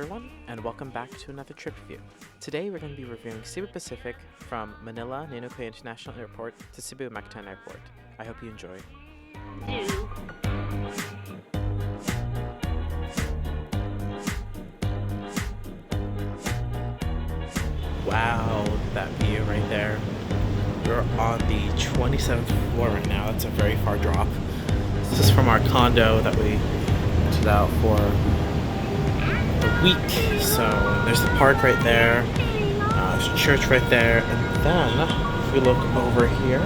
everyone, and welcome back to another trip review. Today we're going to be reviewing Cebu Pacific from Manila Ninoy International Airport to Cebu Mactan Airport. I hope you enjoy. Wow, that view right there. We're on the 27th floor right now. That's a very far drop. This is from our condo that we rented out for a week. So there's the park right there. There's a church right there. And then, if we look over here,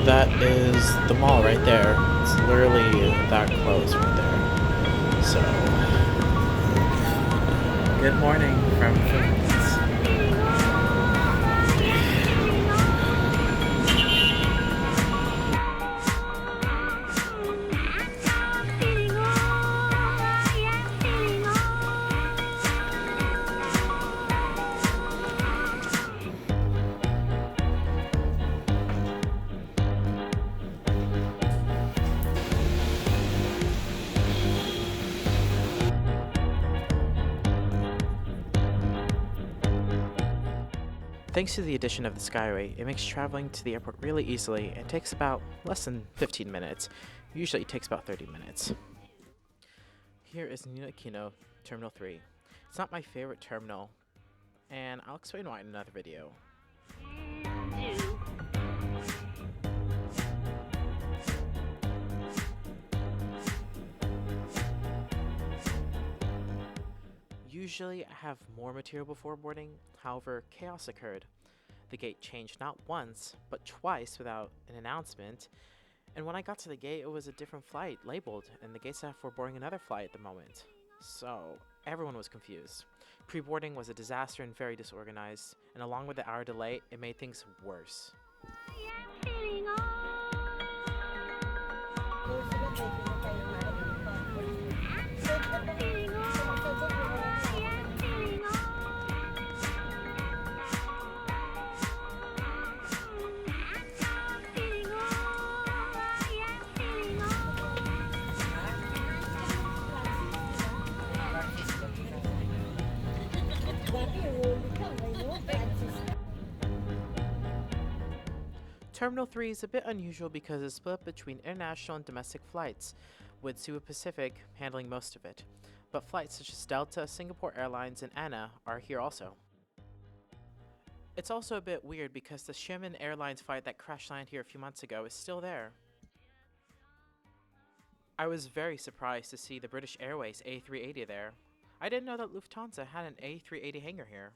that is the mall right there. It's literally that close right there. So, good morning from Philippines. Thanks to the addition of the Skyway, it makes traveling to the airport really easily and takes about less than 15 minutes. Usually it takes about 30 minutes. Here is Ninoy Aquino, Terminal 3. It's not my favorite terminal, and I'll explain why in another video. Usually I have more material before boarding, however, chaos occurred. The gate changed not once, but twice without an announcement, and when I got to the gate it was a different flight labeled, and the gate staff were boarding another flight at the moment. So, everyone was confused. Pre-boarding was a disaster and very disorganized, and along with the hour delay, it made things worse. Terminal 3 is a bit unusual because it's split between international and domestic flights, with Cebu Pacific handling most of it. But flights such as Delta, Singapore Airlines, and ANA are here also. It's also a bit weird because the Xiamen Airlines flight that crash landed here a few months ago is still there. I was very surprised to see the British Airways A380 there. I didn't know that Lufthansa had an A380 hangar here.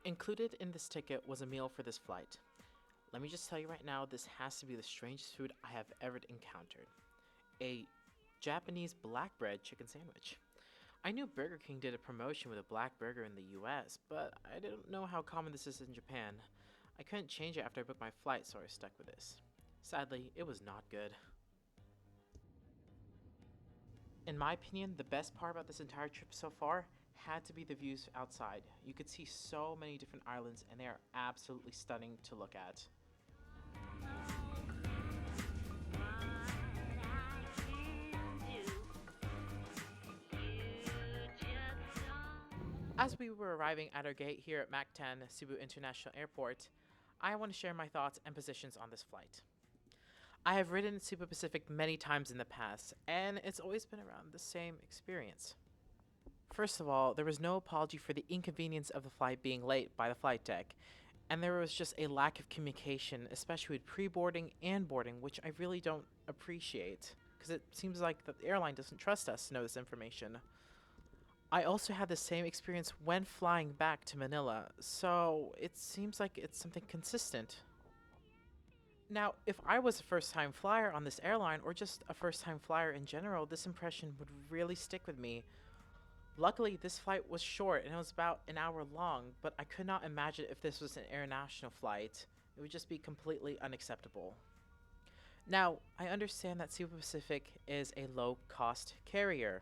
Included in this ticket was a meal for this flight. Let me just tell you right now, this has to be the strangest food I have ever encountered. A Japanese black bread chicken sandwich. I knew Burger King did a promotion with a black burger in the US, but I didn't know how common this is in Japan. I couldn't change it after I booked my flight, so I stuck with this. Sadly, it was not good. In my opinion, the best part about this entire trip so far had to be the views outside. You could see so many different islands and they are absolutely stunning to look at. As we were arriving at our gate here at Mactan Cebu International Airport, I want to share my thoughts and positions on this flight. I have ridden Cebu Pacific many times in the past, and it's always been around the same experience. First of all, there was no apology for the inconvenience of the flight being late by the flight deck, and there was just a lack of communication, especially with pre-boarding and boarding, which I really don't appreciate, because it seems like the airline doesn't trust us to know this information. I also had the same experience when flying back to Manila, so it seems like it's something consistent. Now, if I was a first time flyer on this airline or just a first time flyer in general, this impression would really stick with me. Luckily, this flight was short and it was about an hour long, but I could not imagine if this was an international flight. It would just be completely unacceptable. Now, I understand that Cebu Pacific is a low cost carrier.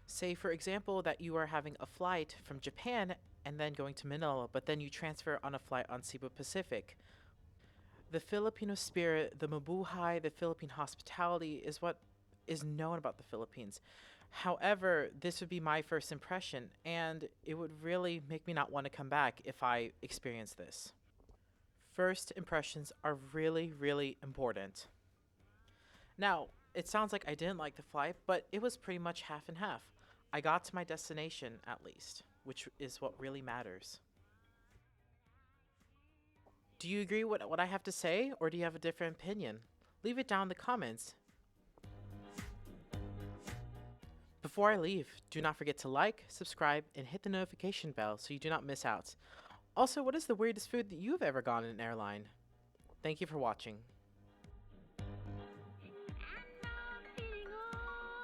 Say, for example, that you are having a flight from Japan and then going to Manila, but then you transfer on a flight on Cebu Pacific. The Filipino spirit, the mabuhay, the Philippine hospitality is what is known about the Philippines. However, this would be my first impression, and it would really make me not want to come back if I experience this. First impressions are really, really important. Now, it sounds like I didn't like the flight, but it was pretty much half and half. I got to my destination, at least, which is what really matters. Do you agree with what I have to say, or do you have a different opinion? Leave it down in the comments. Before I leave, do not forget to like, subscribe, and hit the notification bell so you do not miss out. Also, what is the weirdest food that you've ever gone in an airline? Thank you for watching.